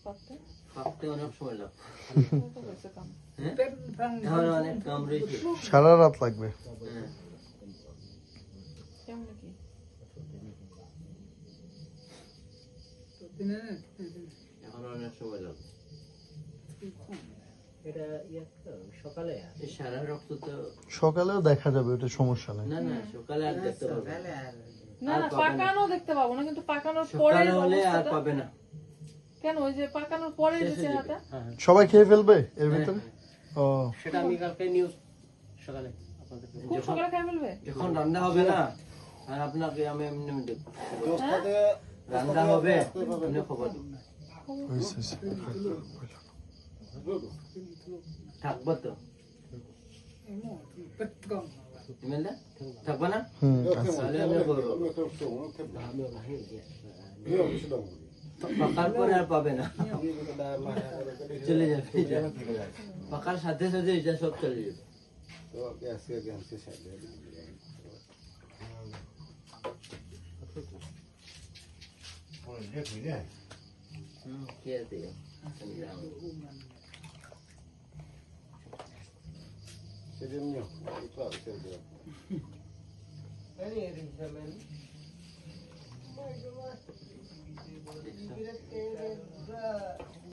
পাকতে অনেক সময় লাগবে। হ্যাঁ? এখন অনেক কাম রয়েছে। সারা রাত লাগবে। হ্যাঁ। এখন অনেক সময় লাগবে। এটা সকালে এই সারা রক্ত তো সকালেও দেখা যাবে, ওটা সমস্যা নাই। না না, সকালে আর দেখতে পাবো না। না না, পাকানো দেখতে পাবো না, কিন্তু পাকানোর পরে সকালে হলে আর পাবে না। কেন ওই যে পাকানোর পরে যে চেহারাটা সবাই খেয়ে ফেলবে এর ভিতরে? ও সেটা আমি কালকে নিউজ সকালে আপনাদেরকে খুব সকালে খাই ফেলবে। যখন রান্না হবে না, আর আপনাকে আমি এমনি এমনি দেখবো। রান্না হবে এমনি খবর দেবো। হয়েছে, হয়েছে। থাকবো তো ইমেলদা? থাকবো না? আচ্ছা। তাহলে আমি করবো। আমিও ভাই পাকার পরে আর পাবে না, চলে যাবে এটা। পাকার সাথে সাথে এটা সব চলে যাবে। কি আছে?